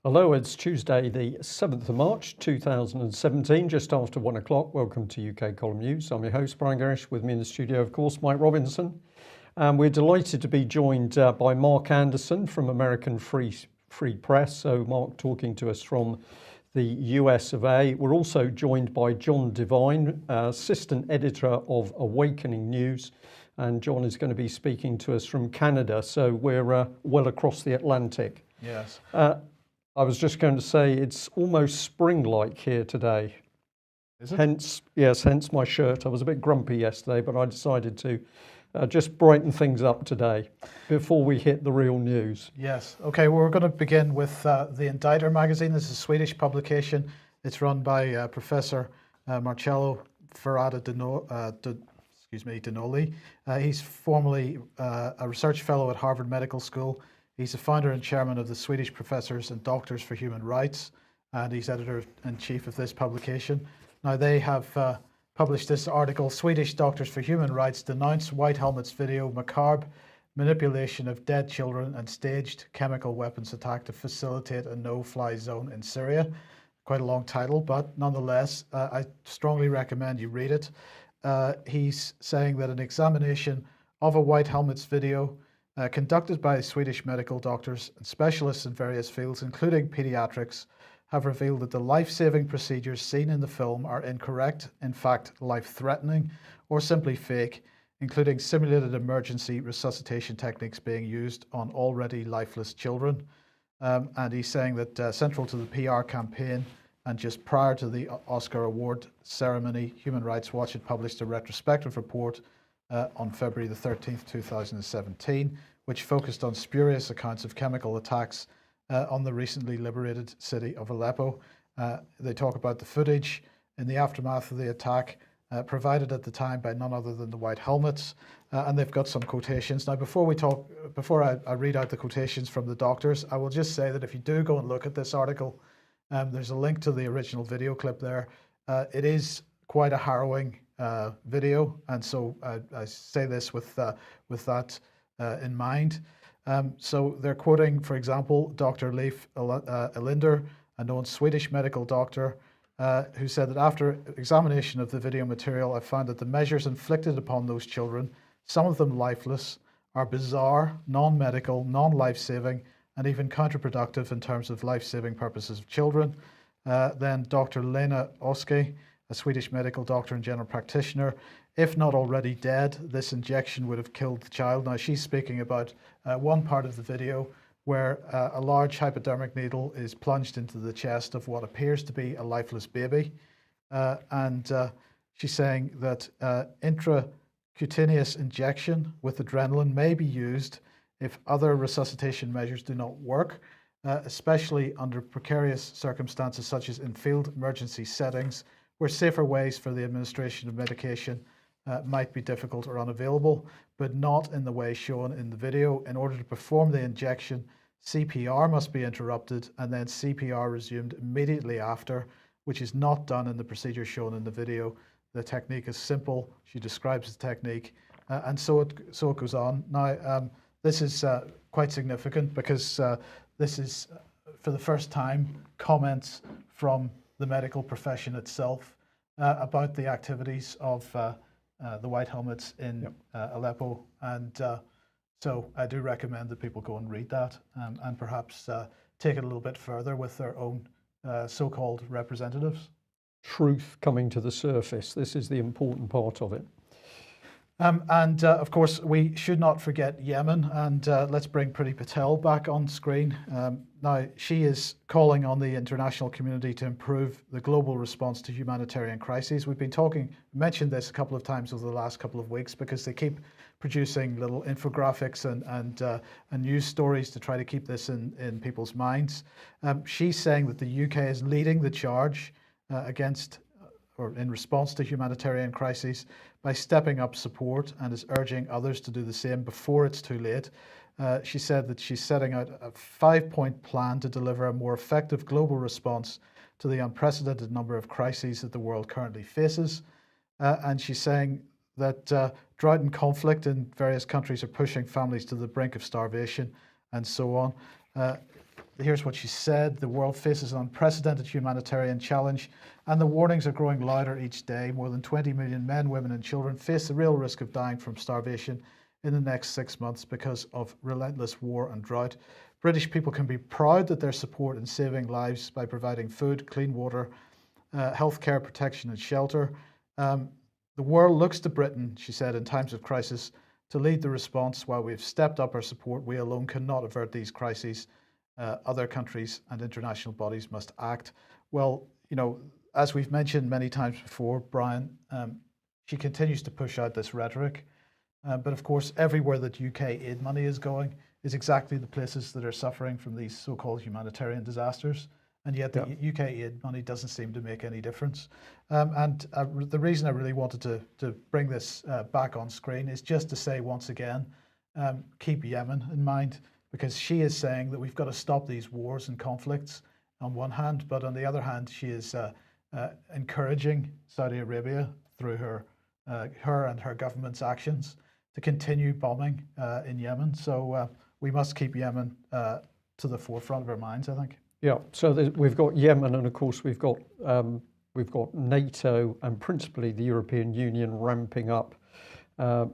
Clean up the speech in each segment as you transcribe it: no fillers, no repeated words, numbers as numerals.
Hello, it's Tuesday the 7th of March 2017, just after 1 o'clock. Welcome to UK Column News. I'm your host, Brian Gerrish. With me in the studio, of course, Mike Robinson. And we're delighted to be joined by Mark Anderson from American Free Press. So Mark talking to us from the US of A. We're also joined by John Devine, assistant editor of Awakening News. And John is going to be speaking to us from Canada. So we're well across the Atlantic. Yes. I was just going to say it's almost spring-like here today. Is it? Hence my shirt. I was a bit grumpy yesterday, but I decided to just brighten things up today before we hit the real news. Yes. Okay, well, we're going to begin with the Inditer magazine. This is a Swedish publication. It's run by Professor Marcello Ferrada Dinoli. He's formerly a research fellow at Harvard Medical School. He's the founder and chairman of the Swedish Professors and Doctors for Human Rights, and he's editor-in-chief of this publication. Now, they have published this article, Swedish Doctors for Human Rights denounce White Helmet's video macabre manipulation of dead children and staged chemical weapons attack to facilitate a no-fly zone in Syria. Quite a long title, but nonetheless, I strongly recommend you read it. He's saying that an examination of a White Helmet's video conducted by Swedish medical doctors and specialists in various fields, including pediatrics, have revealed that the life-saving procedures seen in the film are incorrect, in fact, life-threatening, or simply fake, including simulated emergency resuscitation techniques being used on already lifeless children. And he's saying that central to the PR campaign and just prior to the Oscar award ceremony, Human Rights Watch had published a retrospective report on February the 13th, 2017, which focused on spurious accounts of chemical attacks on the recently liberated city of Aleppo. They talk about the footage in the aftermath of the attack provided at the time by none other than the White Helmets, and they've got some quotations. Now, before I read out the quotations from the doctors, I will just say that if you do go and look at this article, there's a link to the original video clip there. It is quite a harrowing video, and so I say this with that in mind. So they're quoting, for example, Dr. Leif Elinder, a known Swedish medical doctor, who said that after examination of the video material, I found that the measures inflicted upon those children, some of them lifeless, are bizarre, non-medical, non-life-saving, and even counterproductive in terms of life-saving purposes of children. Then Dr. Lena Oske, a Swedish medical doctor and general practitioner, if not already dead, this injection would have killed the child. Now, she's speaking about one part of the video where a large hypodermic needle is plunged into the chest of what appears to be a lifeless baby. And she's saying that intracutaneous injection with adrenaline may be used if other resuscitation measures do not work, especially under precarious circumstances such as in field emergency settings, where safer ways for the administration of medication might be difficult or unavailable, but not in the way shown in the video. In order to perform the injection, CPR must be interrupted and then CPR resumed immediately after, which is not done in the procedure shown in the video. The technique is simple. She describes the technique, and so it goes on. Now, this is quite significant because this is, for the first time, comments from the medical profession itself about the activities of the White Helmets in Aleppo, and so I do recommend that people go and read that and perhaps take it a little bit further with their own so-called representatives. Truth coming to the surface. This is the important part of it. Of course, we should not forget Yemen, and let's bring Priti Patel back on screen. Now, she is calling on the international community to improve the global response to humanitarian crises. We've been mentioned this a couple of times over the last couple of weeks because they keep producing little infographics and news stories to try to keep this in people's minds. She's saying that the UK is leading the charge in response to humanitarian crises by stepping up support and is urging others to do the same before it's too late. She said that she's setting out a 5-point plan to deliver a more effective global response to the unprecedented number of crises that the world currently faces. And she's saying that drought and conflict in various countries are pushing families to the brink of starvation and so on. Here's what she said: the world faces an unprecedented humanitarian challenge, and the warnings are growing louder each day. More than 20 million men, women, and children face the real risk of dying from starvation in the next 6 months because of relentless war and drought. British people can be proud that their support in saving lives by providing food, clean water, healthcare, protection, and shelter. The world looks to Britain, she said, in times of crisis to lead the response. While we've stepped up our support, we alone cannot avert these crises. Other countries and international bodies must act. Well, you know, as we've mentioned many times before, Brian, she continues to push out this rhetoric. But of course, everywhere that UK aid money is going is exactly the places that are suffering from these so-called humanitarian disasters. And yet the UK aid money doesn't seem to make any difference. The reason I really wanted to bring this back on screen is just to say once again, keep Yemen in mind, because she is saying that we've got to stop these wars and conflicts on one hand, but on the other hand, she is encouraging Saudi Arabia through her and her government's actions to continue bombing in Yemen. So we must keep Yemen to the forefront of our minds, I think. Yeah, so we've got Yemen, and of course we've got NATO and principally the European Union ramping up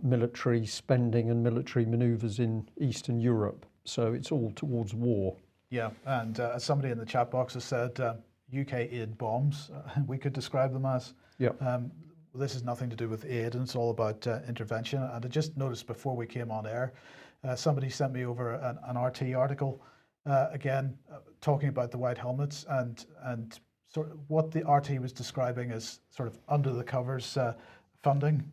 military spending and military manoeuvres in Eastern Europe. So it's all towards war. Yeah, and as somebody in the chat box has said, UK aid bombs, we could describe them as. Yeah. This is nothing to do with aid, and it's all about intervention. And I just noticed before we came on air, somebody sent me over an RT article, again, talking about the white helmets and sort of what the RT was describing as sort of under the covers funding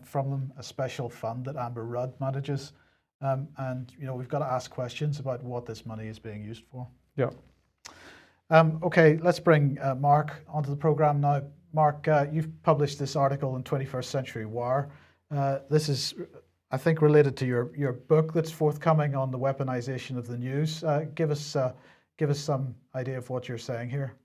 from them, a special fund that Amber Rudd manages. And, you know, we've got to ask questions about what this money is being used for. Yeah. Okay, let's bring Mark onto the program now. Mark, you've published this article in 21st Century Wire. This is, I think, related to your book that's forthcoming on the weaponization of the news. Give us some idea of what you're saying here.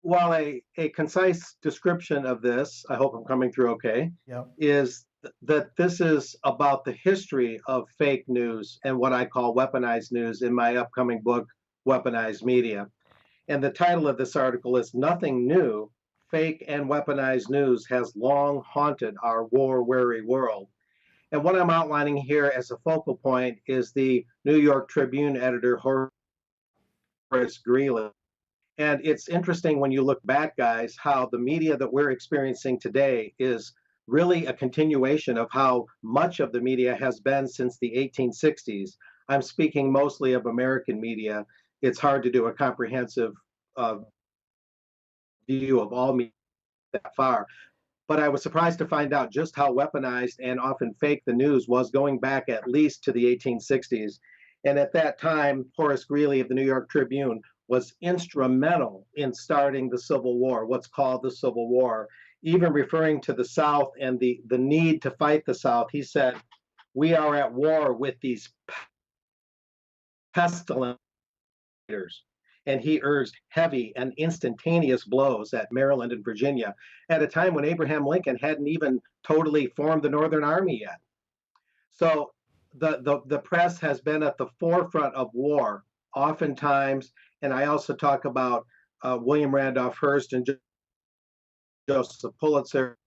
Well, a concise description of this, I hope I'm coming through okay, Yeah. is that this is about the history of fake news and what I call weaponized news in my upcoming book, Weaponized Media. And the title of this article is Nothing New, Fake and Weaponized News Has Long Haunted Our War-Weary World. And what I'm outlining here as a focal point is the New York Tribune editor, Horace Greeley. And it's interesting when you look back, guys, how the media that we're experiencing today is really a continuation of how much of the media has been since the 1860s. I'm speaking mostly of American media. It's hard to do a comprehensive view of all media that far. But I was surprised to find out just how weaponized and often fake the news was going back at least to the 1860s. And at that time, Horace Greeley of the New York Tribune was instrumental in starting the Civil War, what's called the Civil War. Even referring to the South and the need to fight the South, he said, "We are at war with these pestilent leaders." And he urged heavy and instantaneous blows at Maryland and Virginia at a time when Abraham Lincoln hadn't even totally formed the Northern Army yet. So the press has been at the forefront of war oftentimes. And I also talk about William Randolph Hearst and Joseph Pulitzer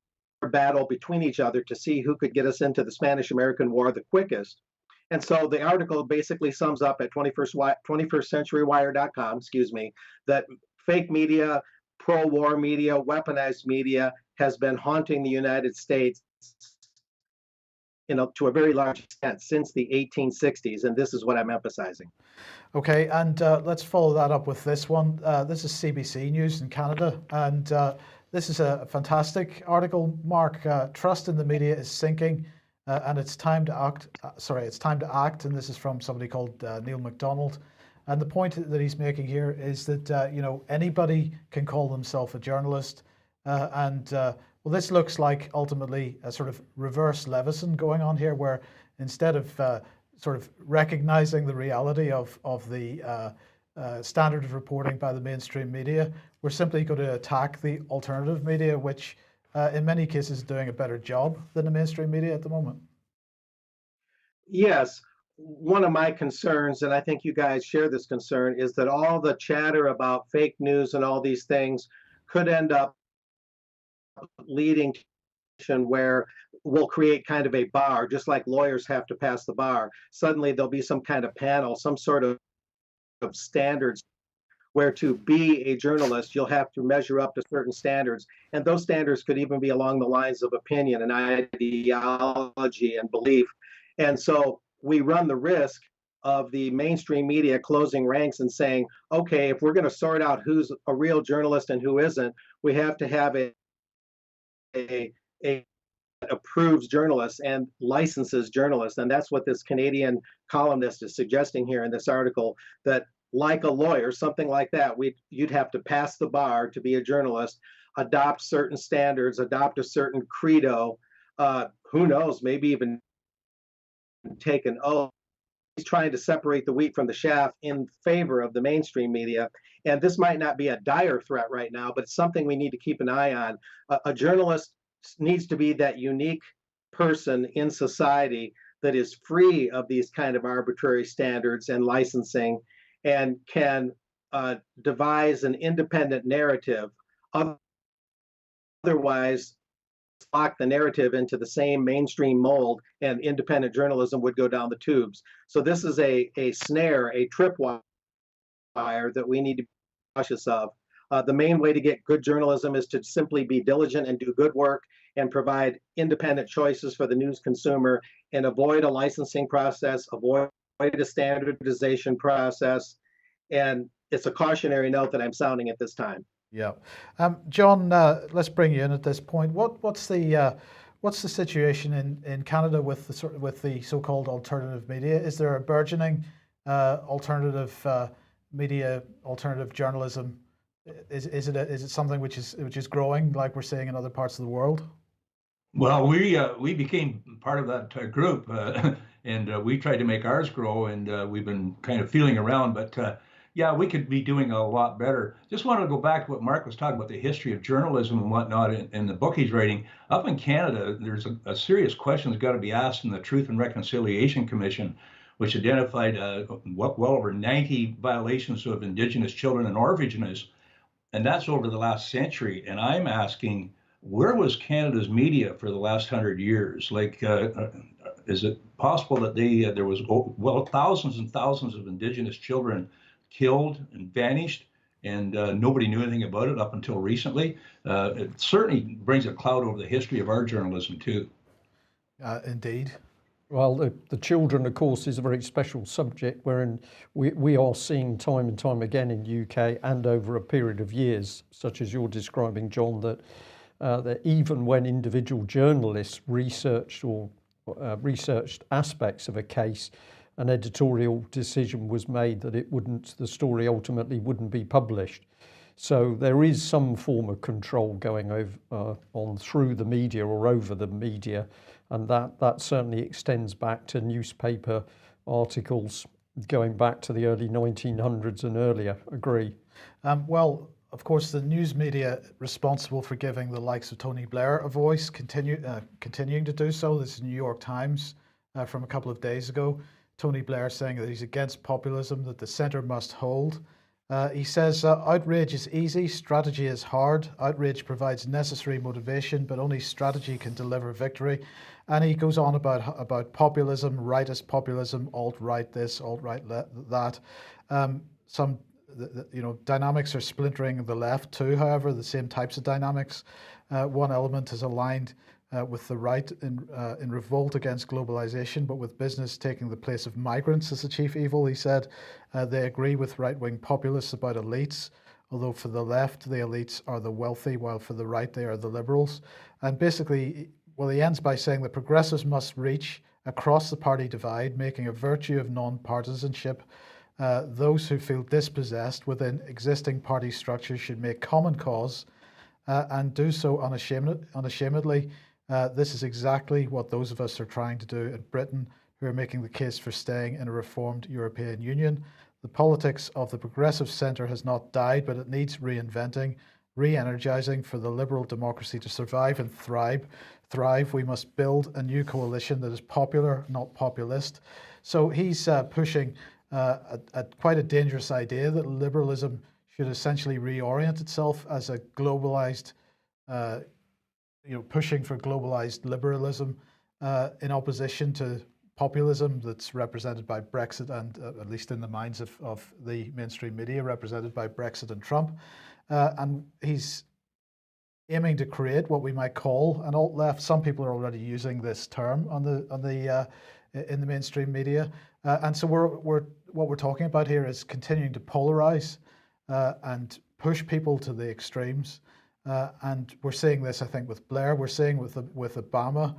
battle between each other to see who could get us into the Spanish-American War the quickest. And so the article basically sums up at 21stcenturywire.com, that fake media, pro-war media, weaponized media has been haunting the United States, to a very large extent since the 1860s, and this is what I'm emphasizing. Okay, and let's follow that up with this one. This is CBC News in Canada, and this is a fantastic article. Mark, trust in the media is sinking, and it's time to act. It's time to act, and this is from somebody called Neil MacDonald. And the point that he's making here is that anybody can call themselves a journalist, well, this looks like ultimately a sort of reverse Leveson going on here, where instead of sort of recognizing the reality of the standard of reporting by the mainstream media. We're simply going to attack the alternative media, which in many cases is doing a better job than the mainstream media at the moment. Yes, one of my concerns, and I think you guys share this concern, is that all the chatter about fake news and all these things could end up leading to where we'll create kind of a bar, just like lawyers have to pass the bar. Suddenly there'll be some kind of panel, some sort of standards where to be a journalist, you'll have to measure up to certain standards. And those standards could even be along the lines of opinion and ideology and belief. And so we run the risk of the mainstream media closing ranks and saying, okay, if we're going to sort out who's a real journalist and who isn't, we have to have a approves journalists and licenses journalists. And that's what this Canadian columnist is suggesting here in this article, that like a lawyer, something like that, you'd have to pass the bar to be a journalist, adopt certain standards, adopt a certain credo, who knows, maybe even take an oath. He's trying to separate the wheat from the chaff in favor of the mainstream media. And this might not be a dire threat right now, but it's something we need to keep an eye on. A journalist needs to be that unique person in society that is free of these kind of arbitrary standards and licensing, and can devise an independent narrative. Otherwise, lock the narrative into the same mainstream mold, and independent journalism would go down the tubes. So this is a snare, a tripwire that we need to be cautious of. The main way to get good journalism is to simply be diligent and do good work and provide independent choices for the news consumer, and avoid a licensing process, avoid a standardization process. And it's a cautionary note that I'm sounding at this time. Yeah, John, let's bring you in at this point. What's the situation in Canada with the so-called alternative media? Is there a burgeoning alternative media, alternative journalism? Is it something which is growing like we're seeing in other parts of the world? Well, we became part of that group, and we tried to make ours grow, and we've been kind of feeling around, but yeah, we could be doing a lot better. Just wanted to go back to what Mark was talking about, the history of journalism and whatnot in the book he's writing. Up in Canada, there's a serious question that's got to be asked in the Truth and Reconciliation Commission, which identified well over 90 violations of Indigenous children and orphanages, and that's over the last century. And I'm asking, where was Canada's media for the last 100 years? Like, is it possible that there was thousands and thousands of Indigenous children killed and vanished, and nobody knew anything about it up until recently? It certainly brings a cloud over the history of our journalism too. Indeed. Well, the children, of course, is a very special subject, wherein we are seeing time and time again in UK and over a period of years, such as you're describing, John, that even when individual journalists researched aspects of a case, an editorial decision was made that the story ultimately wouldn't be published. So there is some form of control going on through the media or over the media, and that certainly extends back to newspaper articles going back to the early 1900s and earlier. Agree. Well, of course, the news media responsible for giving the likes of Tony Blair a voice continuing to do so. This is New York Times from a couple of days ago. Tony Blair saying that he's against populism, that the centre must hold. He says, outrage is easy, strategy is hard. Outrage provides necessary motivation, but only strategy can deliver victory. And he goes on about populism, rightist populism, alt-right this, alt-right that. Dynamics are splintering the left too, however, the same types of dynamics. One element is aligned with the right in revolt against globalization, but with business taking the place of migrants as the chief evil. He said they agree with right-wing populists about elites, although for the left, the elites are the wealthy, while for the right, they are the liberals. And basically, well, he ends by saying the progressives must reach across the party divide, making a virtue of non-partisanship. Those who feel dispossessed within existing party structures should make common cause and do so unashamedly. This is exactly what those of us are trying to do in Britain, who are making the case for staying in a reformed European Union. The politics of the progressive centre has not died, but it needs reinventing, re-energizing for the liberal democracy to survive and thrive. We must build a new coalition that is popular, not populist. So he's pushing quite a dangerous idea that liberalism should essentially reorient itself as a globalized, pushing for globalized liberalism in opposition to populism that's represented by Brexit and, at least in the minds of the mainstream media, represented by Brexit and Trump. And he's aiming to create what we might call an alt-left. Some people are already using this term in the mainstream media. And so what we're talking about here is continuing to polarize and push people to the extremes. And we're seeing this, I think, with Blair. We're seeing with Obama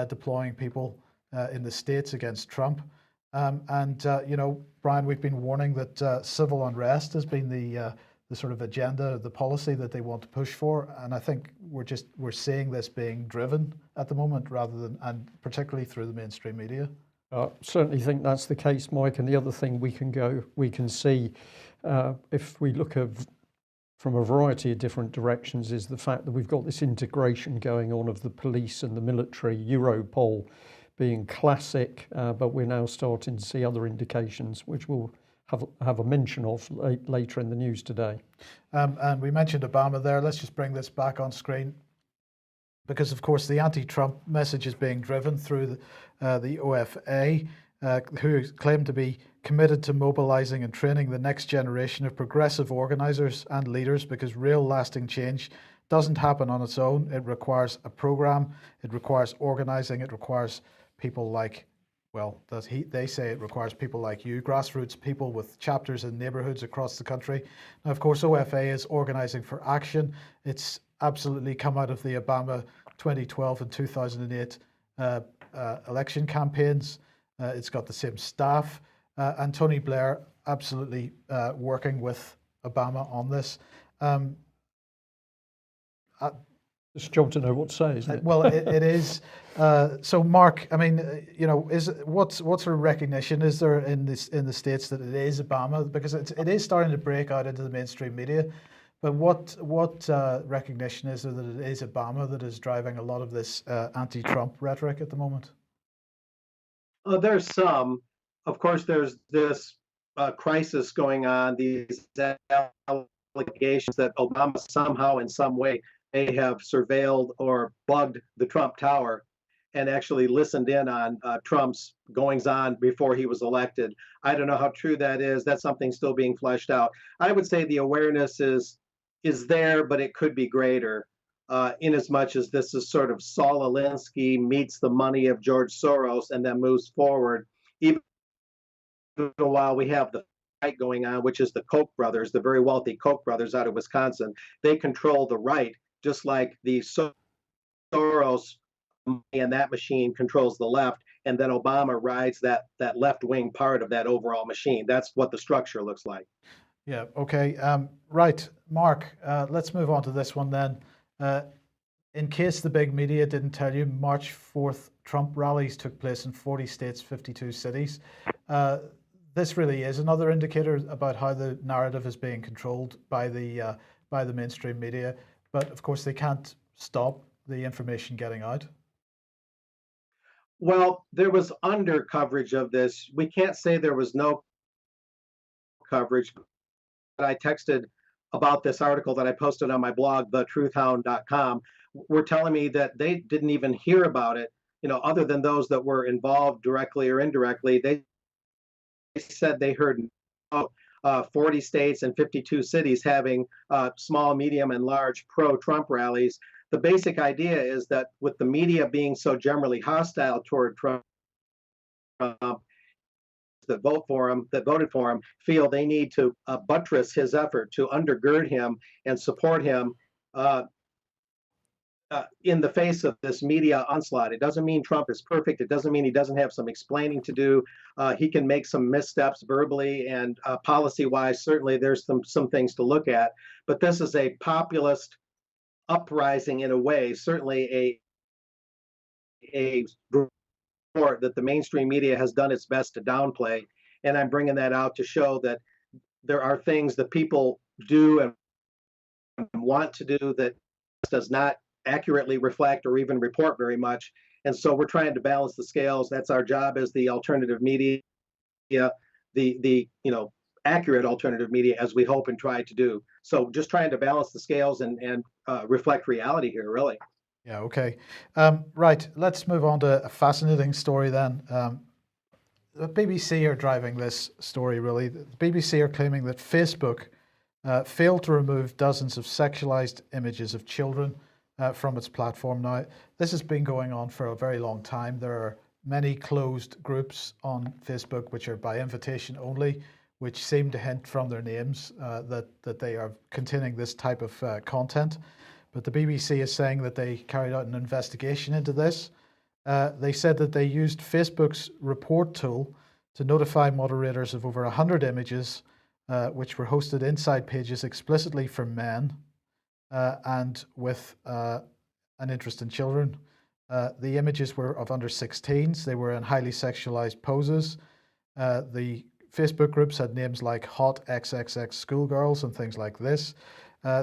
deploying people in the States against Trump. Brian, we've been warning that civil unrest has been the sort of agenda, the policy that they want to push for. And I think we're seeing this being driven at the moment and particularly through the mainstream media. I certainly think that's the case, Mike. And the other thing we can see if we look at from a variety of different directions is the fact that we've got this integration going on of the police and the military, Europol being classic, but we're now starting to see other indications which we'll have a mention of later in the news today. And we mentioned Obama there. Let's just bring this back on screen, because of course the anti-Trump message is being driven through the OFA, who claim to be committed to mobilizing and training the next generation of progressive organizers and leaders, because real lasting change doesn't happen on its own. It requires a program, it requires organizing, it requires people like, they say it requires people like you, grassroots people with chapters in neighborhoods across the country. Now, of course, OFA is organizing for action. It's absolutely come out of the Obama 2012 and 2008 election campaigns. It's got the same staff. And Tony Blair absolutely working with Obama on this. It's a job to know what to say, isn't it? Well, it is. So, Mark, I mean, what sort of recognition is there in the States that it is Obama? Because it is starting to break out into the mainstream media. But what recognition is there that it is Obama that is driving a lot of this anti-Trump rhetoric at the moment? There's some. Of course, there's this crisis going on, these allegations that Obama somehow in some way may have surveilled or bugged the Trump Tower and actually listened in on Trump's goings-on before he was elected. I don't know how true that is. That's something still being fleshed out. I would say the awareness is there, but it could be greater, in as much as this is sort of Saul Alinsky meets the money of George Soros and then moves forward. Even while we have the fight going on, which is the Koch brothers, the very wealthy Koch brothers out of Wisconsin, they control the right, just like the Soros and that machine controls the left, and then Obama rides that left-wing part of that overall machine. That's what the structure looks like. Yeah, okay. Right, Mark, let's move on to this one then. In case the big media didn't tell you, March 4th Trump rallies took place in 40 states, 52 cities. This really is another indicator about how the narrative is being controlled by the mainstream media. But of course, they can't stop the information getting out. Well, there was under coverage of this. We can't say there was no coverage. But I texted about this article that I posted on my blog, thetruthhound.com, were telling me that they didn't even hear about it, other than those that were involved directly or indirectly. They said they heard 40 states and 52 cities having small, medium, and large pro-Trump rallies. The basic idea is that with the media being so generally hostile toward Trump, that voted for him, feel they need to buttress his effort to undergird him and support him in the face of this media onslaught. It doesn't mean Trump is perfect. It doesn't mean he doesn't have some explaining to do. He can make some missteps verbally and policy-wise. Certainly, there's some things to look at. But this is a populist uprising in a way. Certainly, a report that the mainstream media has done its best to downplay. And I'm bringing that out to show that there are things that people do and want to do that does not accurately reflect or even report very much. And so we're trying to balance the scales. That's our job as the alternative media, the accurate alternative media, as we hope and try to do. So just trying to balance the scales and reflect reality here, really. Yeah, okay. Right, let's move on to a fascinating story then. The BBC are driving this story, really. The BBC are claiming that Facebook failed to remove dozens of sexualized images of children from its platform. Now, this has been going on for a very long time. There are many closed groups on Facebook which are by invitation only, which seem to hint from their names that they are containing this type of content. But the BBC is saying that they carried out an investigation into this. They said that they used Facebook's report tool to notify moderators of over 100 images which were hosted inside pages explicitly for men and with an interest in children. The images were of under 16s. They were in highly sexualized poses. The Facebook groups had names like Hot XXX Schoolgirls and things like this.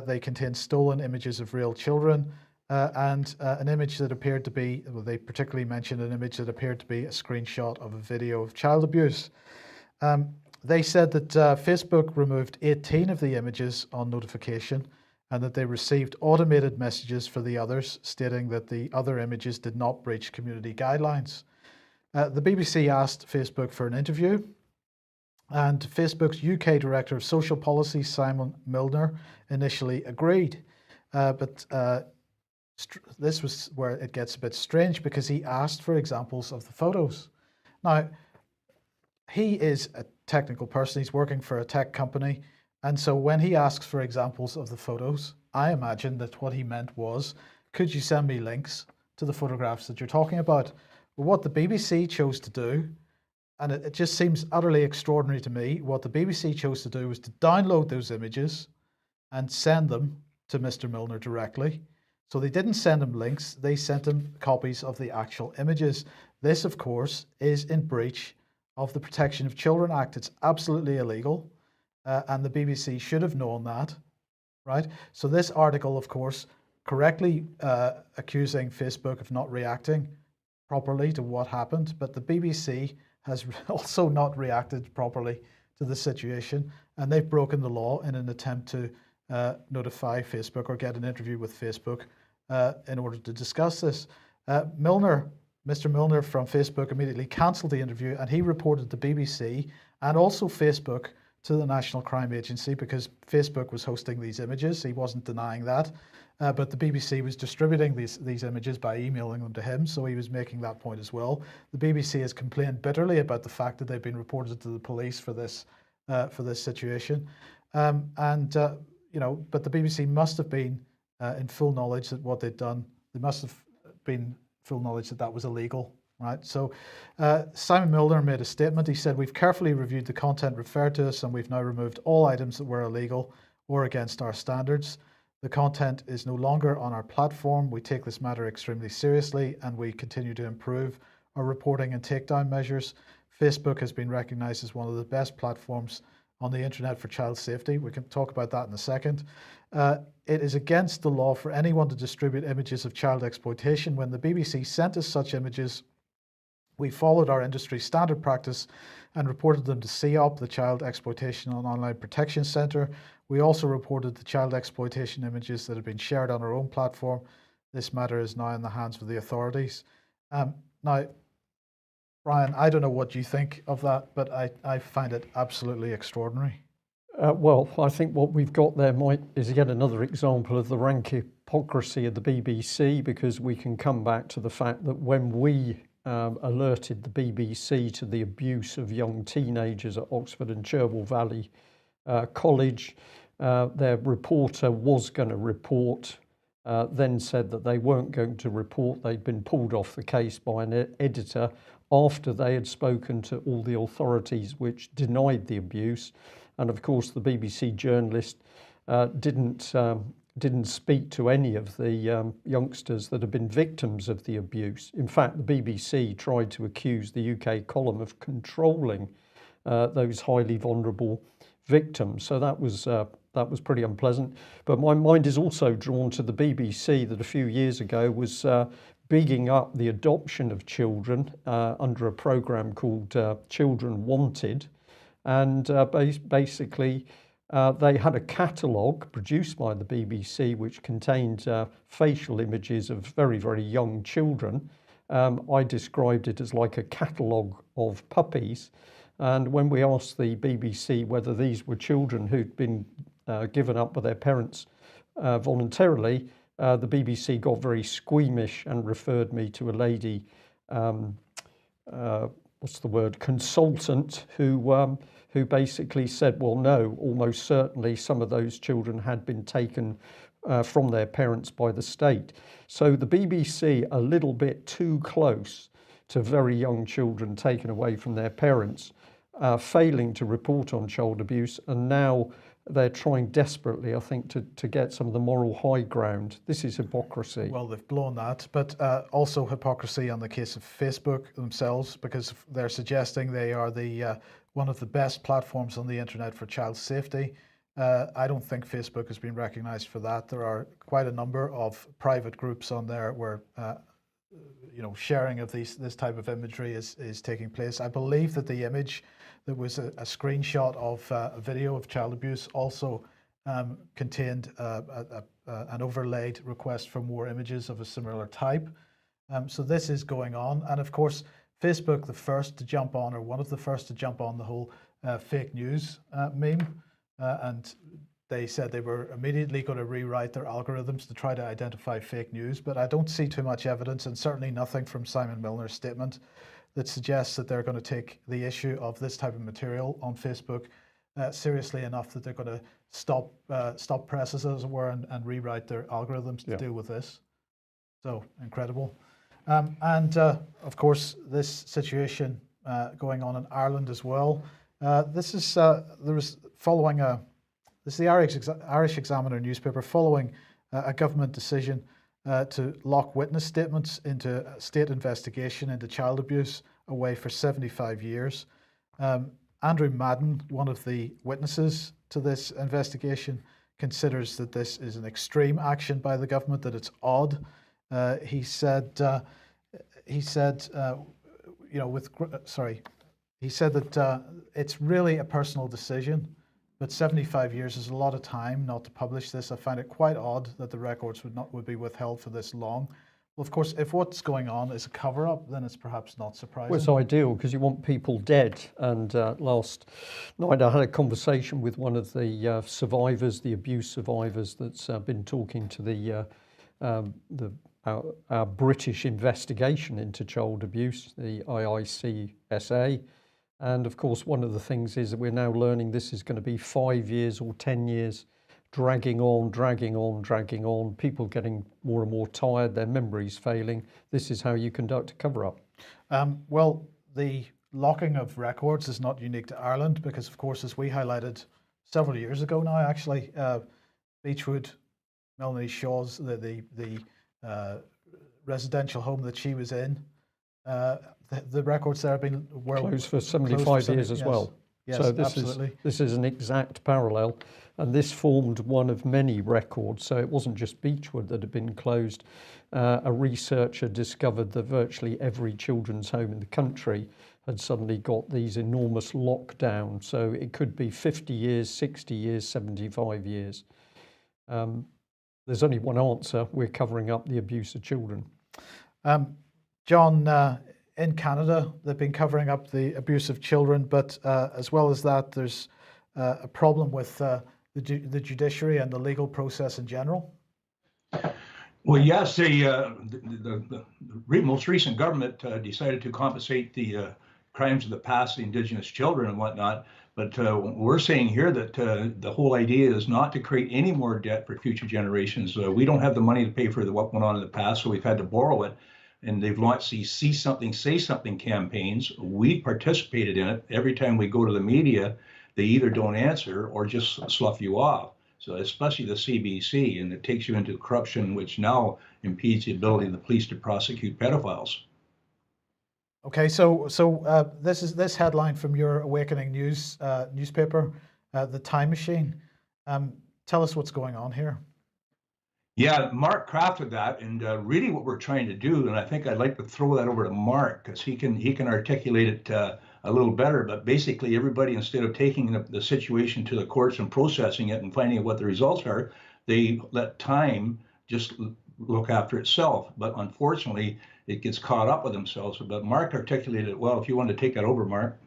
They contained stolen images of real children and an image that appeared to be, well, they particularly mentioned an image that appeared to be a screenshot of a video of child abuse. They said that Facebook removed 18 of the images on notification and that they received automated messages for the others stating that the other images did not breach community guidelines. The BBC asked Facebook for an interview, and Facebook's UK Director of Social Policy, Simon Milner, initially agreed. But this was where it gets a bit strange, because he asked for examples of the photos. Now, he is a technical person, he's working for a tech company, and so when he asks for examples of the photos, I imagine that what he meant was, could you send me links to the photographs that you're talking about? But what the BBC chose to do, and it just seems utterly extraordinary to me, what the BBC chose to do was to download those images and send them to Mr. Milner directly. So they didn't send him links, they sent him copies of the actual images. This, of course, is in breach of the Protection of Children Act. It's absolutely illegal, and the BBC should have known that, right? So this article, of course, correctly accusing Facebook of not reacting properly to what happened, but the BBC has also not reacted properly to the situation, and they've broken the law in an attempt to notify Facebook or get an interview with Facebook in order to discuss this. Mr. Milner from Facebook immediately cancelled the interview, and he reported the BBC and also Facebook to the National Crime Agency because Facebook was hosting these images. He wasn't denying that, but the BBC was distributing these images by emailing them to him, so he was making that point as well. The BBC has complained bitterly about the fact that they've been reported to the police for this situation, but the BBC must have been in full knowledge that what they'd done. They must have been full knowledge that that was illegal, right? So Simon Milner made a statement. He said, "We've carefully reviewed the content referred to us, and we've now removed all items that were illegal or against our standards. The content is no longer on our platform. We take this matter extremely seriously, and we continue to improve our reporting and takedown measures. Facebook has been recognized as one of the best platforms on the internet for child safety." We can talk about that in a second. "It is against the law for anyone to distribute images of child exploitation. When the BBC sent us such images, we followed our industry standard practice and reported them to CEOP, the Child Exploitation and Online Protection Centre. We also reported the child exploitation images that had been shared on our own platform. This matter is now in the hands of the authorities." Now, Brian, I don't know what you think of that, but I find it absolutely extraordinary. Well, I think what we've got there, Mike, is yet another example of the rank hypocrisy of the BBC, because we can come back to the fact that when we alerted the BBC to the abuse of young teenagers at Oxford and Cherwell Valley College, their reporter was going to report, then said that they weren't going to report. They'd been pulled off the case by an editor after they had spoken to all the authorities which denied the abuse. And of course, the BBC journalist didn't speak to any of the youngsters that have been victims of the abuse. In fact, the BBC tried to accuse the UK column of controlling those highly vulnerable victims. So that was pretty unpleasant. But my mind is also drawn to the BBC that a few years ago was bigging up the adoption of children under a program called Children Wanted. And basically, they had a catalogue produced by the BBC which contained facial images of very, very young children. I described it as like a catalogue of puppies. And when we asked the BBC whether these were children who'd been given up by their parents voluntarily, the BBC got very squeamish and referred me to a lady, consultant, who basically said, well, no, almost certainly some of those children had been taken from their parents by the state. So the BBC a little bit too close to very young children taken away from their parents, failing to report on child abuse, and now they're trying desperately, I think, to get some of the moral high ground. This is hypocrisy. Well, they've blown that, but also hypocrisy on the case of Facebook themselves, because they're suggesting they are the one of the best platforms on the internet for child safety. I don't think Facebook has been recognized for that. There are quite a number of private groups on there where sharing of this type of imagery is taking place. I believe that the image that was a screenshot of a video of child abuse also contained an overlaid request for more images of a similar type. So this is going on. And of course, Facebook, the first to jump on, or one of the first to jump on the whole fake news meme. And they said they were immediately going to rewrite their algorithms to try to identify fake news. But I don't see too much evidence, and certainly nothing from Simon Milner's statement, that suggests that they're going to take the issue of this type of material on Facebook seriously enough that they're going to stop presses, as it were, and rewrite their algorithms to deal with this. So incredible. Of course, this situation going on in Ireland as well. This is the Irish Examiner newspaper following a government decision to lock witness statements into a state investigation into child abuse away for 75 years. Andrew Madden, one of the witnesses to this investigation, considers that this is an extreme action by the government, that it's odd. He said that it's really a personal decision, but 75 years is a lot of time not to publish this. I find it quite odd that the records would be withheld for this long. Well, of course, if what's going on is a cover-up, then it's perhaps not surprising. Well, it's ideal because you want people dead. And last night I had a conversation with one of the survivors, the abuse survivors, that's been talking to our British investigation into child abuse, the IICSA. And of course, one of the things is that we're now learning this is going to be 5 years or 10 years, dragging on, people getting more and more tired, their memories failing. This is how you conduct a cover-up. Well, the locking of records is not unique to Ireland because, of course, as we highlighted several years ago now, actually, Beechwood, Melanie Shaw's, the residential home that she was in, the records there have been closed for 75 years as well. Yes, so absolutely. This is an exact parallel, and this formed one of many records. So it wasn't just Beechwood that had been closed. A researcher discovered that virtually every children's home in the country had suddenly got these enormous lockdowns. So it could be 50 years, 60 years, 75 years. There's only one answer. We're covering up the abuse of children. John, in Canada, they've been covering up the abuse of children, but as well as that, there's a problem with the judiciary and the legal process in general. Well, yes, the most recent government decided to compensate the crimes of the past, the Indigenous children and whatnot. But we're saying here that the whole idea is not to create any more debt for future generations. We don't have the money to pay for what went on in the past, so we've had to borrow it. And they've launched these See Something, Say Something campaigns. We participated in it. Every time we go to the media, they either don't answer or just slough you off. So especially the CBC, and it takes you into corruption, which now impedes the ability of the police to prosecute pedophiles. Okay, so this headline from your Awakening News newspaper, The Time Machine. Tell us what's going on here. Yeah, Mark crafted that, and really what we're trying to do, and I think I'd like to throw that over to Mark because he can articulate it a little better. But basically, everybody, instead of taking the situation to the courts and processing it and finding out what the results are, they let time just look after itself. But unfortunately, it gets caught up with themselves. But Mark articulated it well. If you want to take that over, Mark.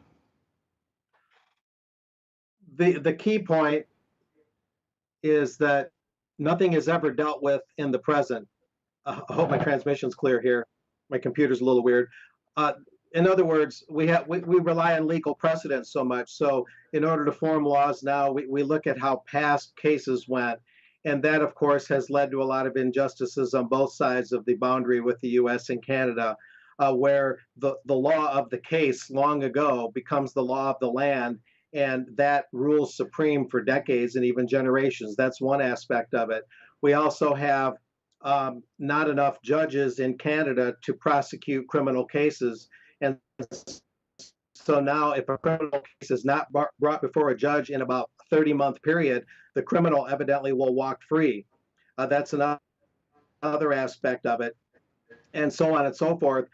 The key point is that nothing is ever dealt with in the present. I hope my transmission's clear here. My computer's a little weird. In other words, we rely on legal precedent so much. So in order to form laws now, we look at how past cases went. And that, of course, has led to a lot of injustices on both sides of the boundary with the US and Canada, where the law of the case long ago becomes the law of the land. And that rules supreme for decades and even generations. That's one aspect of it. We also have not enough judges in Canada to prosecute criminal cases. And so now if a criminal case is not brought before a judge in about a 30-month period, the criminal evidently will walk free. That's another aspect of it. And so on and so forth.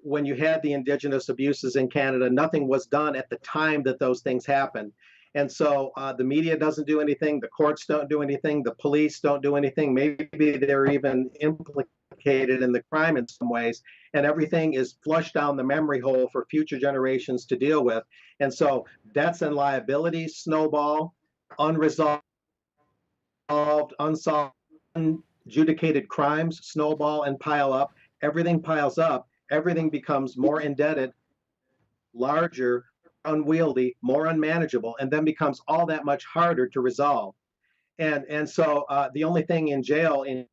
When you had the Indigenous abuses in Canada, nothing was done at the time that those things happened. And so the media doesn't do anything, the courts don't do anything, the police don't do anything. Maybe they're even implicated in the crime in some ways, and everything is flushed down the memory hole for future generations to deal with. And so debts and liabilities snowball, unresolved, unsolved, unadjudicated crimes snowball and pile up. Everything piles up, everything becomes more indebted, larger, unwieldy, more unmanageable, and then becomes all that much harder to resolve. And so the only thing in jail in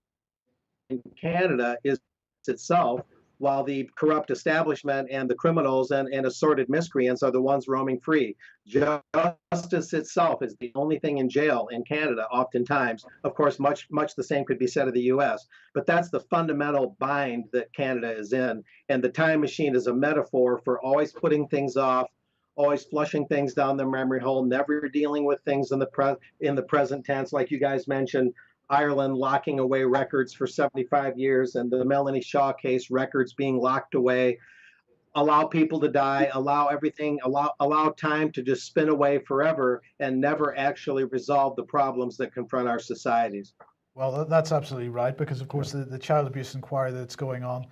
Canada is itself, while the corrupt establishment and the criminals and assorted miscreants are the ones roaming free. Justice itself is the only thing in jail in Canada, oftentimes. Of course, much the same could be said of the US, but that's the fundamental bind that Canada is in. And the time machine is a metaphor for always putting things off, always flushing things down the memory hole, never dealing with things in the present tense, like you guys mentioned. Ireland locking away records for 75 years, and the Melanie Shaw case, records being locked away. Allow people to die, allow time to just spin away forever and never actually resolve the problems that confront our societies. Well, that's absolutely right, because of course the child abuse inquiry that's going on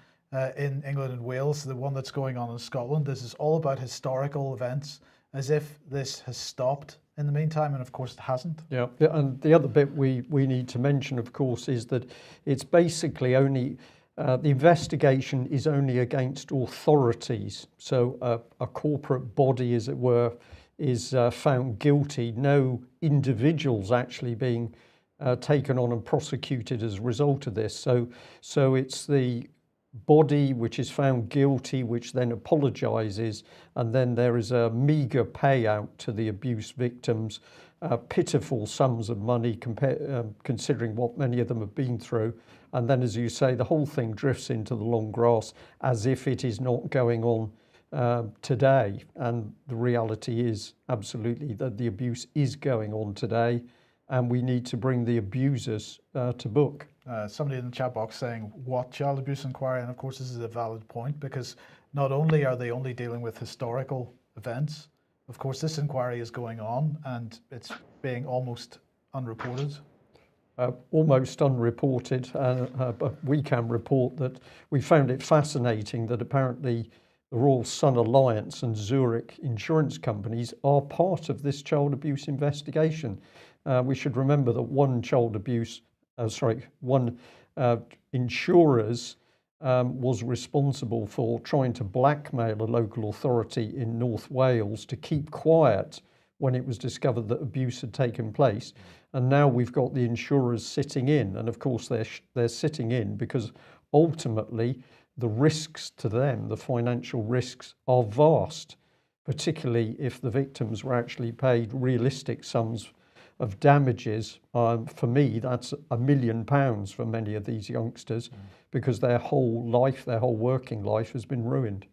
in England and Wales, the one that's going on in Scotland, this is all about historical events, as if this has stopped in the meantime, and of course it hasn't. Yeah, and the other bit we need to mention, of course, is that it's basically only, the investigation is only against authorities. So a corporate body, as it were, is found guilty. No individuals actually being taken on and prosecuted as a result of this. So it's the body which is found guilty, which then apologizes, and then there is a meager payout to the abuse victims, pitiful sums of money considering what many of them have been through. And then, as you say, the whole thing drifts into the long grass as if it is not going on today. And the reality is absolutely that the abuse is going on today, and we need to bring the abusers to book. Somebody in the chat box saying, what child abuse inquiry? And of course this is a valid point, because not only are they only dealing with historical events, of course this inquiry is going on and it's being almost unreported. Almost unreported, but we can report that we found it fascinating that apparently the Royal Sun Alliance and Zurich insurance companies are part of this child abuse investigation. We should remember that one insurers was responsible for trying to blackmail a local authority in North Wales to keep quiet when it was discovered that abuse had taken place. And now we've got the insurers sitting in, and of course they're sitting in because ultimately the risks to them, the financial risks, are vast, particularly if the victims were actually paid realistic sums of damages. For me, that's £1 million for many of these youngsters, because their whole life, their whole working life has been ruined.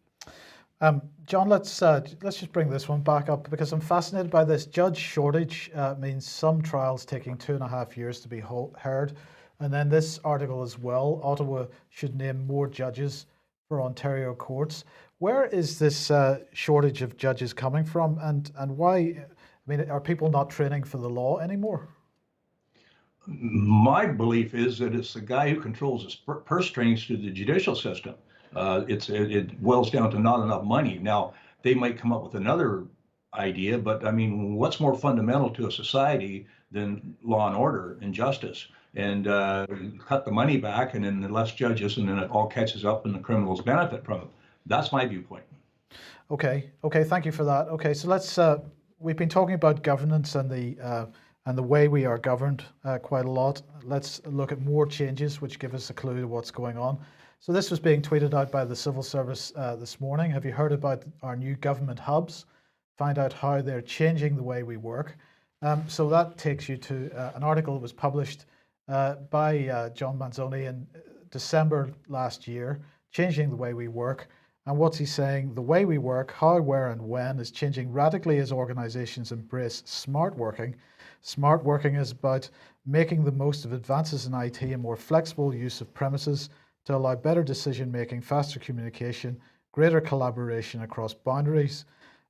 John, let's just bring this one back up because I'm fascinated by this. Judge shortage means some trials taking 2.5 years to be heard, and then this article as well. Ottawa should name more judges for Ontario courts. Where is this shortage of judges coming from, and why? I mean, are people not training for the law anymore? My belief is that it's the guy who controls the purse strings to the judicial system. It boils down to not enough money. Now, they might come up with another idea, but I mean, what's more fundamental to a society than law and order and justice? And cut the money back, and then the less judges, and then it all catches up, and the criminals benefit from it. That's my viewpoint. Okay. Thank you for that. Okay, so let's. We've been talking about governance and the way we are governed quite a lot. Let's look at more changes which give us a clue to what's going on. So this was being tweeted out by the Civil Service this morning. Have you heard about our new government hubs? Find out how they're changing the way we work. So that takes you to an article that was published by John Manzoni in December last year, changing the way we work. And what's he saying? The way we work, how, where, and when is changing radically as organizations embrace smart working. Smart working is about making the most of advances in IT and more flexible use of premises to allow better decision making, faster communication, greater collaboration across boundaries.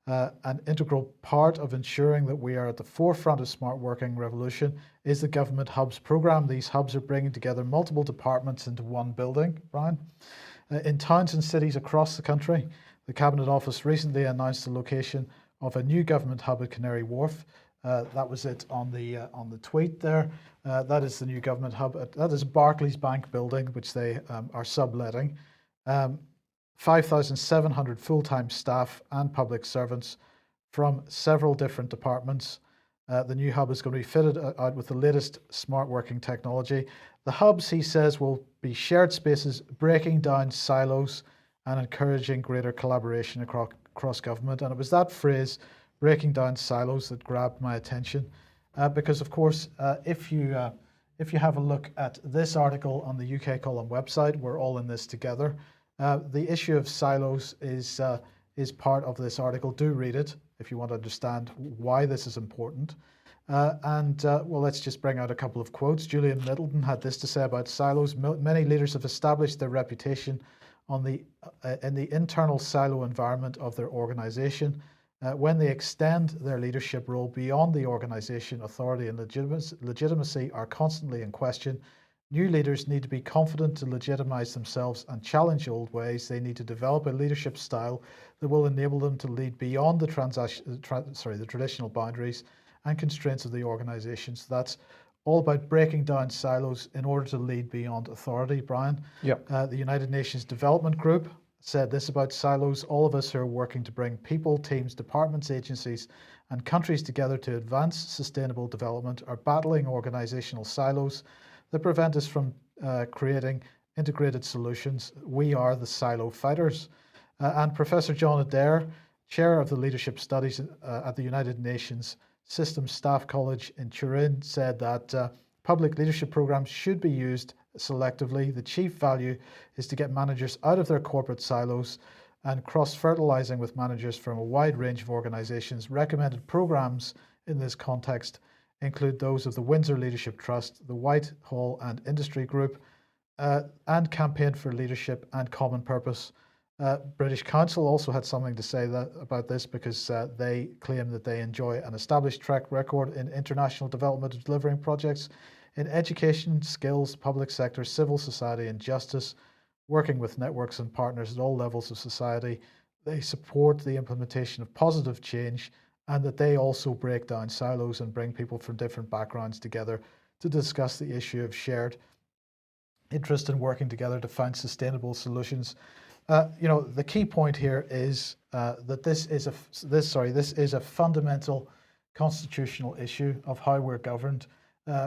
An integral part of ensuring that we are at the forefront of smart working revolution is the Government Hubs program. These hubs are bringing together multiple departments into one building, Brian. In towns and cities across the country, the Cabinet Office recently announced the location of a new government hub at Canary Wharf. That was it on the tweet there. That is the new government hub. That is Barclays Bank building, which they are subletting. 5,700 full-time staff and public servants from several different departments. The new hub is going to be fitted out with the latest smart working technology. The hubs, he says, will be shared spaces, breaking down silos and encouraging greater collaboration across government. And it was that phrase, breaking down silos, that grabbed my attention. Because, of course, if you have a look at this article on the UK Column website, we're all in this together. The issue of silos is part of this article. Do read it if you want to understand why this is important. Well, let's just bring out a couple of quotes. Julian Middleton had this to say about silos. Many leaders have established their reputation in the internal silo environment of their organization. When they extend their leadership role beyond the organization, authority and legitimacy are constantly in question. New leaders need to be confident to legitimize themselves and challenge old ways. They need to develop a leadership style that will enable them to lead beyond the traditional boundaries and constraints of the organization. So that's all about breaking down silos in order to lead beyond authority, Brian. Yep. The United Nations Development Group said this about silos. All of us who are working to bring people, teams, departments, agencies, and countries together to advance sustainable development are battling organizational silos that prevent us from creating integrated solutions. We are the silo fighters. And Professor John Adair, Chair of the Leadership Studies at the United Nations Systems Staff College in Turin, said that public leadership programs should be used selectively. The chief value is to get managers out of their corporate silos and cross-fertilizing with managers from a wide range of organizations. Recommended programs in this context include those of the Windsor Leadership Trust, the Whitehall and Industry Group, and Campaign for Leadership and Common Purpose. British Council also had something to say about this because they claim that they enjoy an established track record in international development of delivering projects in education, skills, public sector, civil society and justice, working with networks and partners at all levels of society. They support the implementation of positive change and that they also break down silos and bring people from different backgrounds together to discuss the issue of shared interest in working together to find sustainable solutions. The key point here is that this is a fundamental constitutional issue of how we're governed.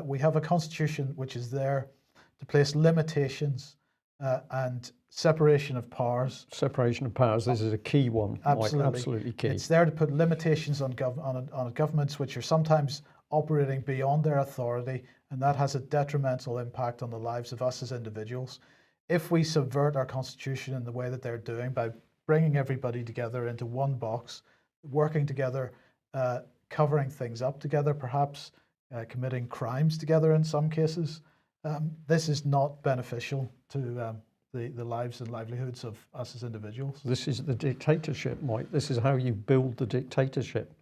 We have a constitution which is there to place limitations and separation of powers. Separation of powers. This is a key one. Absolutely, Mike, absolutely key. It's there to put limitations on governments which are sometimes operating beyond their authority, and that has a detrimental impact on the lives of us as individuals. If we subvert our constitution in the way that they're doing by bringing everybody together into one box, working together, covering things up together, perhaps committing crimes together in some cases. This is not beneficial to the lives and livelihoods of us as individuals. This is the dictatorship, Mike. This is how you build the dictatorship.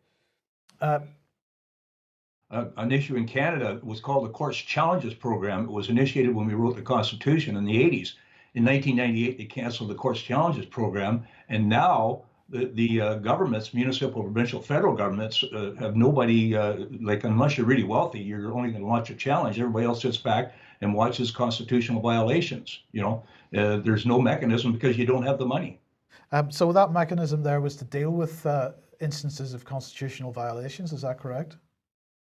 An issue in Canada was called the Courts Challenges Program. It was initiated when we wrote the Constitution in the 80s. In 1998, they canceled the Courts Challenges Program, and now the governments, municipal, provincial, federal governments, have nobody, unless you're really wealthy, you're only going to launch a challenge. Everybody else sits back and watches constitutional violations. There's no mechanism because you don't have the money. So that mechanism there was to deal with instances of constitutional violations, is that correct?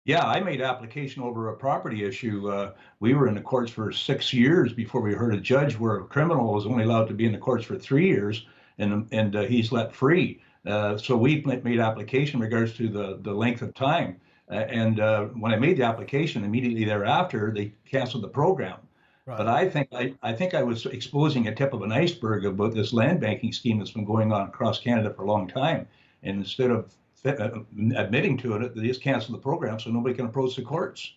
Yeah, I made application over a property issue. We were in the courts for 6 years before we heard a judge where a criminal was only allowed to be in the courts for 3 years, and he's let free. So we made application in regards to the length of time. And when I made the application, immediately thereafter, they canceled the program. Right. But I think I was exposing a tip of an iceberg about this land banking scheme that's been going on across Canada for a long time. And instead of admitting to it, they just cancel the program so nobody can approach the courts.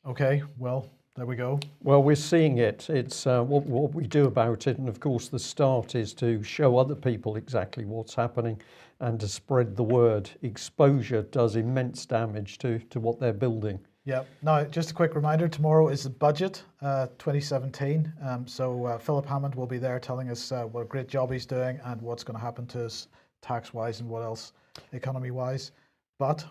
Okay, well, there we go. Well, we're seeing it. It's what we do about it. And of course, the start is to show other people exactly what's happening and to spread the word. Exposure does immense damage to what they're building. Yeah. Now, just a quick reminder, tomorrow is the budget 2017. So Philip Hammond will be there telling us what a great job he's doing and what's going to happen to us tax-wise and what else economy-wise. But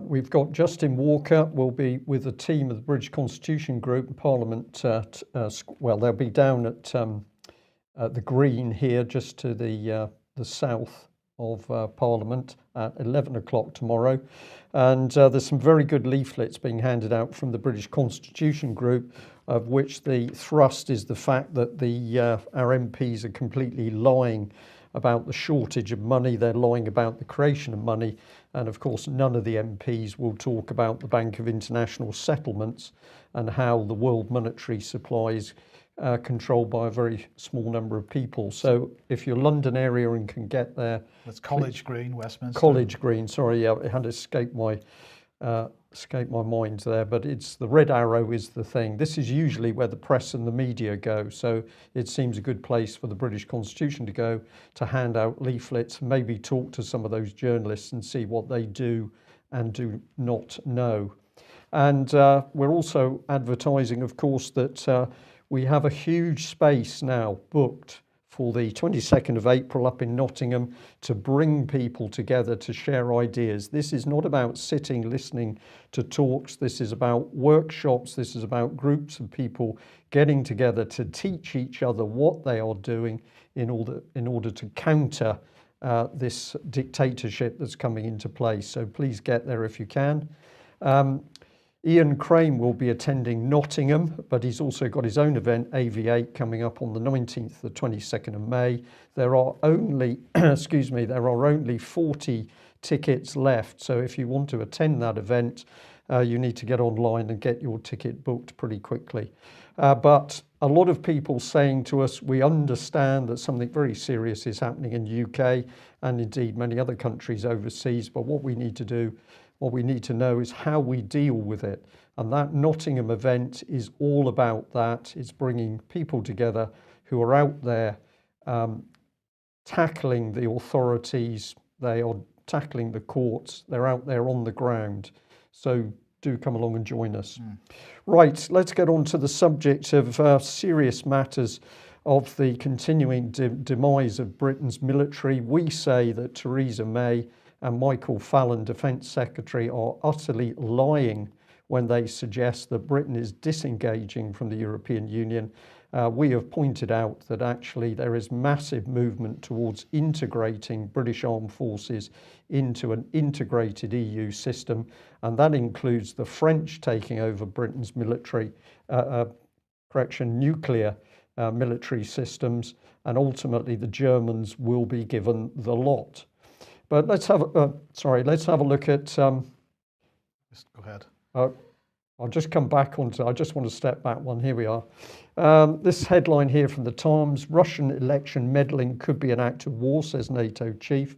we've got Justin Walker will be with a team of the British Constitution Group, Parliament. They'll be down at the Green here, just to the south of Parliament at 11 o'clock tomorrow. And there's some very good leaflets being handed out from the British Constitution Group, of which the thrust is the fact that our MPs are completely lying about the shortage of money. They're lying about the creation of money. And of course, none of the MPs will talk about the Bank of International Settlements and how the world monetary supply is controlled by a very small number of people. So if you're London area and can get there. That's College Green, Westminster. College Green, sorry, yeah, it had escaped my mind there, but it's the Red Arrow is the thing. This is usually where the press and the media go, so it seems a good place for the British Constitution to go to hand out leaflets, maybe talk to some of those journalists and see what they do and do not know. And we're also advertising, of course, that we have a huge space now booked for the 22nd of April up in Nottingham to bring people together to share ideas. This is not about sitting, listening to talks. This is about workshops. This is about groups of people getting together to teach each other what they are doing in order to counter this dictatorship that's coming into place. So please get there if you can. Ian Crane will be attending Nottingham, but he's also got his own event, AV8, coming up on the 19th, the 22nd of May. There are only, there are only 40 tickets left. So if you want to attend that event, you need to get online and get your ticket booked pretty quickly. But a lot of people saying to us, we understand that something very serious is happening in the UK and indeed many other countries overseas, but what we need to know is how we deal with it. And that Nottingham event is all about that. It's bringing people together who are out there tackling the authorities. They are tackling the courts. They're out there on the ground. So do come along and join us. Right, let's get on to the subject of serious matters of the continuing demise of Britain's military. We say that Theresa May and Michael Fallon, Defence Secretary, are utterly lying when they suggest that Britain is disengaging from the European Union. We have pointed out that actually there is massive movement towards integrating British armed forces into an integrated EU system, and that includes the French taking over Britain's nuclear military systems, and ultimately the Germans will be given the lot. But let's have a look at. Just go ahead. I'll just come back onto, I just want to step back one. Here we are. This headline here from the Times: Russian election meddling could be an act of war, says NATO chief.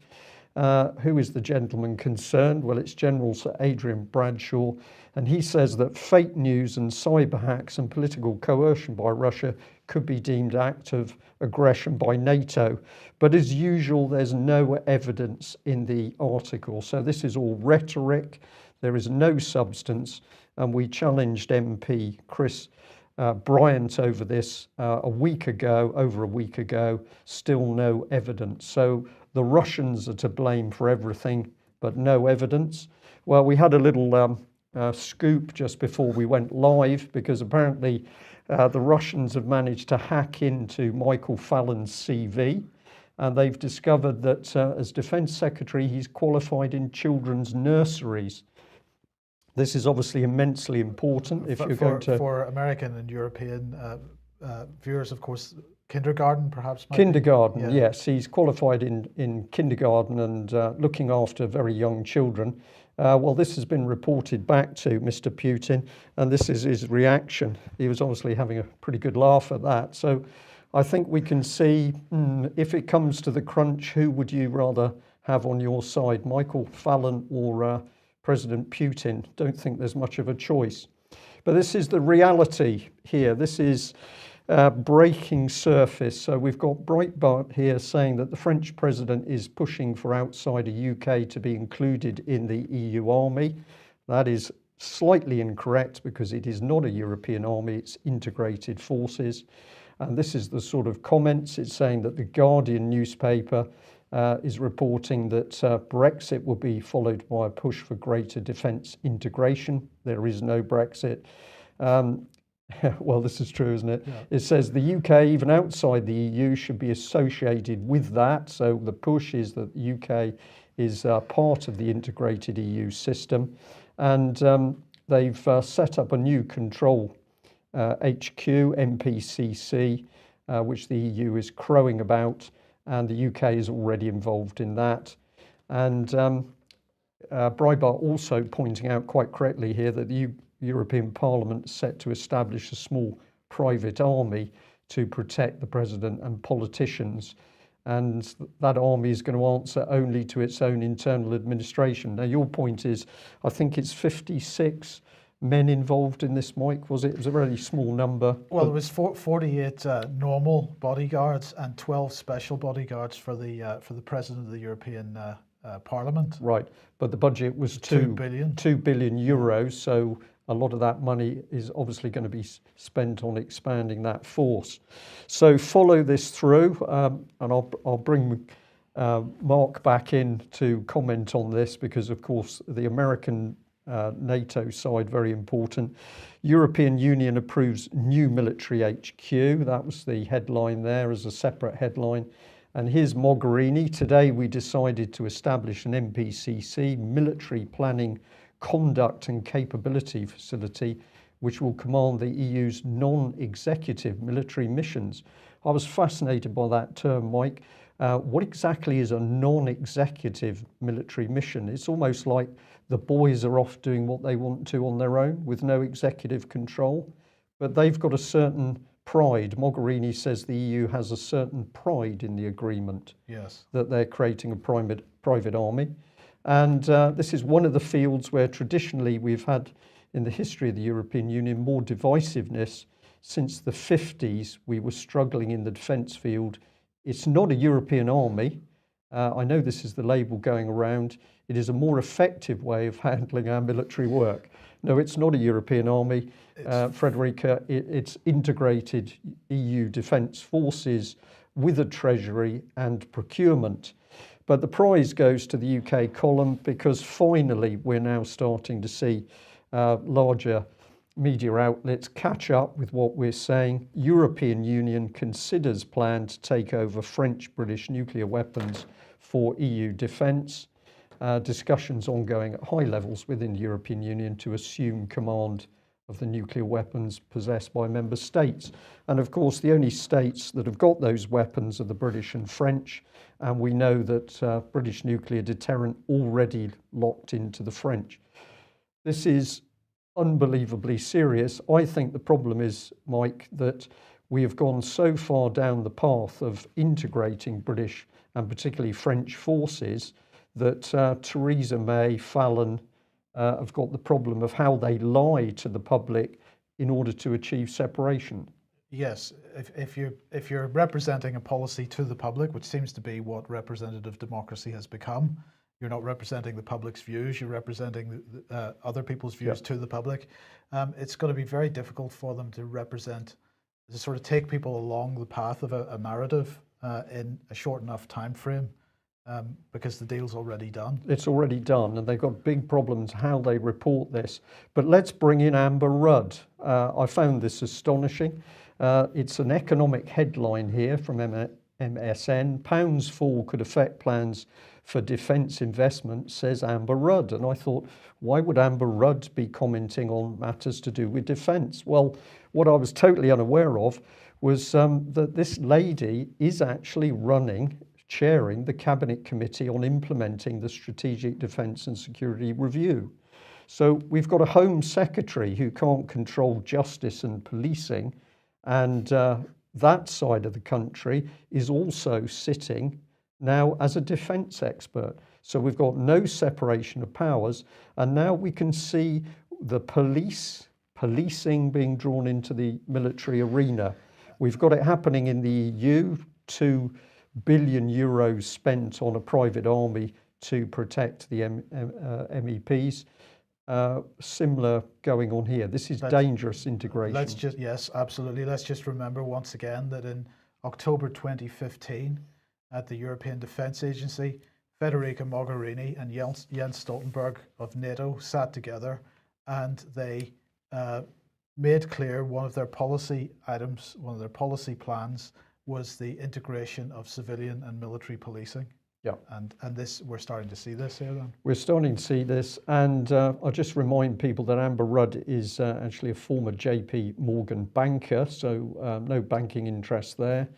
Who is the gentleman concerned? Well, it's General Sir Adrian Bradshaw, and he says that fake news and cyber hacks and political coercion by Russia could be deemed act of aggression by NATO. But as usual, there's no evidence in the article. So this is all rhetoric. There is no substance. And we challenged MP Chris Bryant over this over a week ago, still no evidence. So the Russians are to blame for everything, but no evidence. Well, we had a little scoop just before we went live, because apparently the Russians have managed to hack into Michael Fallon's CV, and they've discovered that as Defence Secretary, he's qualified in children's nurseries. This is obviously immensely important if you're going to... For American and European viewers, of course, kindergarten perhaps might Kindergarten, be. Yeah. Yes. He's qualified in kindergarten and looking after very young children. Well, this has been reported back to Mr. Putin, and this is his reaction. He was obviously having a pretty good laugh at that. So I think we can see, if it comes to the crunch, who would you rather have on your side, Michael Fallon or President Putin? Don't think there's much of a choice. But this is the reality here. This is breaking surface. So we've got Breitbart here saying that the French president is pushing for outside a UK to be included in the EU army. That is slightly incorrect, because it is not a European army, it's integrated forces. And this is the sort of comments. It's saying that the Guardian newspaper is reporting that Brexit will be followed by a push for greater defence integration. There is no Brexit. Well, this is true, isn't it? Yeah. It says the UK, even outside the EU, should be associated with that. So the push is that the UK is part of the integrated EU system. And they've set up a new control HQ, MPCC, which the EU is crowing about, and the UK is already involved in that. And Breitbart also pointing out quite correctly here that the European Parliament is set to establish a small private army to protect the president and politicians, and that army is going to answer only to its own internal administration. Now, your point is, I think it's 56 men involved in this, Mike, was it? It was a really small number. Well, it was 48 normal bodyguards and 12 special bodyguards for the president of the European Parliament. Right, but the budget was 2 billion euros, so a lot of that money is obviously going to be spent on expanding that force. So follow this through, and I'll bring Mark back in to comment on this, because of course the American NATO side, very important. European Union approves new military HQ. That was the headline there as a separate headline. And here's Mogherini. Today we decided to establish an MPCC, Military Planning, Conduct and Capability Facility, which will command the EU's non-executive military missions. I was fascinated by that term, Mike. What exactly is a non-executive military mission? It's almost like the boys are off doing what they want to on their own with no executive control, but they've got a certain pride. Mogherini says the EU has a certain pride in the agreement. Yes. That they're creating a private army. And this is one of the fields where traditionally we've had, in the history of the European Union, more divisiveness. Since the 50s, we were struggling in the defence field. It's not a European army. I know this is the label going around. It is a more effective way of handling our military work. No, it's not a European army, Frederica. It's integrated EU defence forces with a treasury and procurement. But the prize goes to the UK column, because finally we're now starting to see larger media outlets catch up with what we're saying. European Union considers plan to take over French-British nuclear weapons for EU defence. Discussions ongoing at high levels within the European Union to assume command of the nuclear weapons possessed by member states. And of course, the only states that have got those weapons are the British and French. And we know that British nuclear deterrent already locked into the French. This is unbelievably serious. I think the problem is, Mike, that we have gone so far down the path of integrating British and particularly French forces that Theresa May, Fallon have got the problem of how they lie to the public in order to achieve separation. Yes, if you're representing a policy to the public, which seems to be what representative democracy has become, you're not representing the public's views, you're representing other people's views to the public. It's going to be very difficult for them to sort of take people along the path of a narrative in a short enough time frame, because the deal's already done. It's already done, and they've got big problems how they report this. But let's bring in Amber Rudd. I found this astonishing. It's an economic headline here from MSN. Pounds fall could affect plans for defence investment, says Amber Rudd. And I thought, why would Amber Rudd be commenting on matters to do with defence? Well, what I was totally unaware of was that this lady is actually chairing the Cabinet Committee on implementing the Strategic Defence and Security Review. So we've got a Home Secretary who can't control justice and policing, and that side of the country is also sitting now as a defence expert. So we've got no separation of powers, and now we can see the policing being drawn into the military arena. We've got it happening in the EU, €2 billion spent on a private army to protect the MEPs. Similar going on here. This is dangerous integration. Yes, absolutely. Let's just remember once again that in October 2015, at the European Defence Agency, Federica Mogherini and Jens Stoltenberg of NATO sat together, and they made clear one of their policy items, one of their policy plans, was the integration of civilian and military policing. Yeah. And this, we're starting to see this here then. We're starting to see this, and I'll just remind people that Amber Rudd is actually a former JP Morgan banker, so no banking interest there.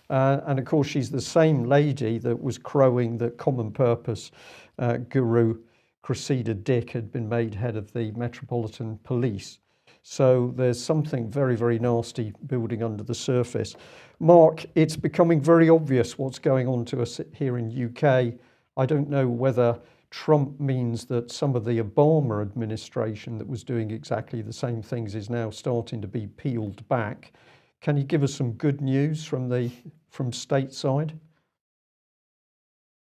And of course, she's the same lady that was crowing that common purpose guru Cressida Dick had been made head of the Metropolitan Police. So there's something very, very nasty building under the surface. Mark, it's becoming very obvious what's going on to us here in UK. I don't know whether Trump means that some of the Obama administration that was doing exactly the same things is now starting to be peeled back. Can you give us some good news from stateside?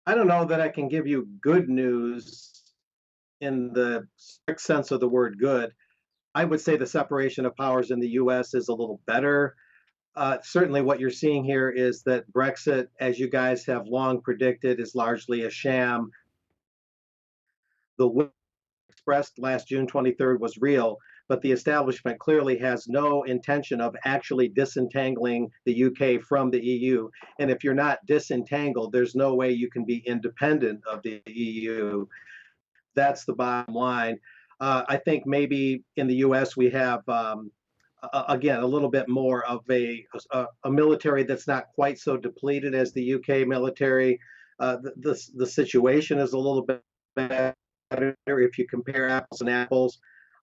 I don't know that I can give you good news in the strict sense of the word good. I would say the separation of powers in the US is a little better. Certainly what you're seeing here is that Brexit, as you guys have long predicted, is largely a sham. The wish expressed last June 23rd was real, but the establishment clearly has no intention of actually disentangling the UK from the EU. And if you're not disentangled, there's no way you can be independent of the EU. That's the bottom line. I think maybe in the US we have, again, a little bit more of a military that's not quite so depleted as the UK military. The situation is a little bit better if you compare apples and apples.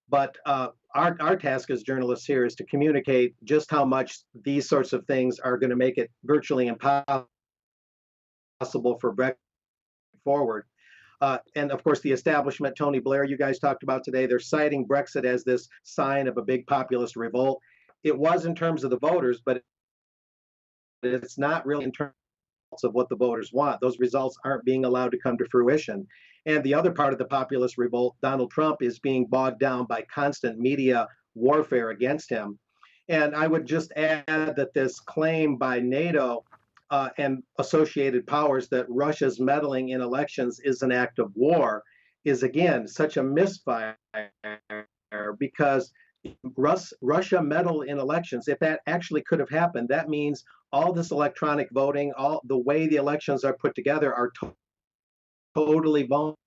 But our task as journalists here is to communicate just how much these sorts of things are going to make it virtually impossible for Brexit forward. And of course, the establishment, Tony Blair, you guys talked about today, they're citing Brexit as this sign of a big populist revolt. It was in terms of the voters, but it's not really in terms of what the voters want. Those results aren't being allowed to come to fruition. And the other part of the populist revolt, Donald Trump is being bogged down by constant media warfare against him. And I would just add that this claim by NATO and associated powers that Russia's meddling in elections is an act of war is, again, such a misfire, because Russia meddled in elections. If that actually could have happened, that means all this electronic voting, all the way the elections are put together are totally vulnerable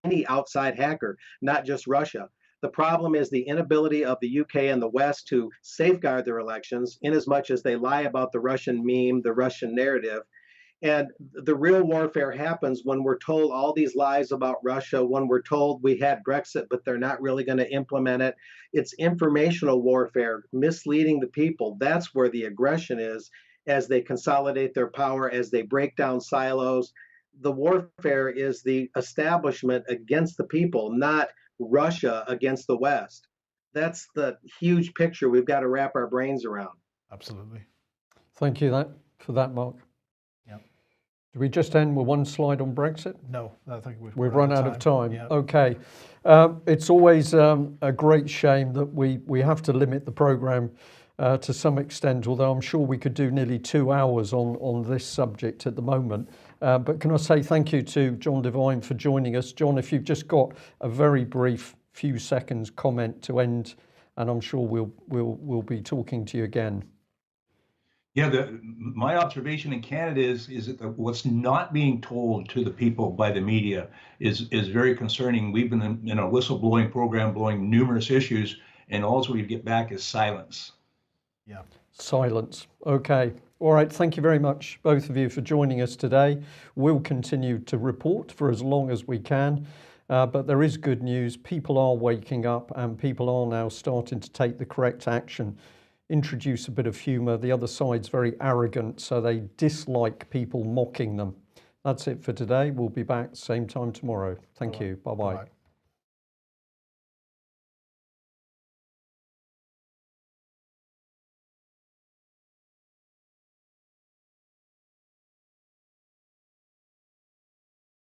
to any outside hacker, not just Russia. The problem is the inability of the UK and the West to safeguard their elections, in as much as they lie about the Russian meme, the Russian narrative. And the real warfare happens when we're told all these lies about Russia, when we're told we had Brexit, but they're not really going to implement it. It's informational warfare, misleading the people. That's where the aggression is as they consolidate their power, as they break down silos. The warfare is the establishment against the people, not Russia against the West. That's the huge picture we've got to wrap our brains around. Absolutely. Thank you for that, Mark. Yep. Do we just end with one slide on Brexit? No, I think We've run out of time. Yeah. Okay. It's always a great shame that we have to limit the programme to some extent, although I'm sure we could do nearly 2 hours on this subject at the moment. But can I say thank you to John Devine for joining us. John, if you've just got a very brief few seconds comment to end, and I'm sure we'll be talking to you again. Yeah, my observation in Canada is that what's not being told to the people by the media is very concerning. We've been in a whistleblowing program, blowing numerous issues, and all we get back is silence. Yeah. Silence. Okay. All right. Thank you very much, both of you, for joining us today. We'll continue to report for as long as we can. But there is good news. People are waking up and people are now starting to take the correct action. Introduce a bit of humour. The other side's very arrogant, so they dislike people mocking them. That's it for today. We'll be back same time tomorrow. Thank you. Bye-bye. Bye-bye.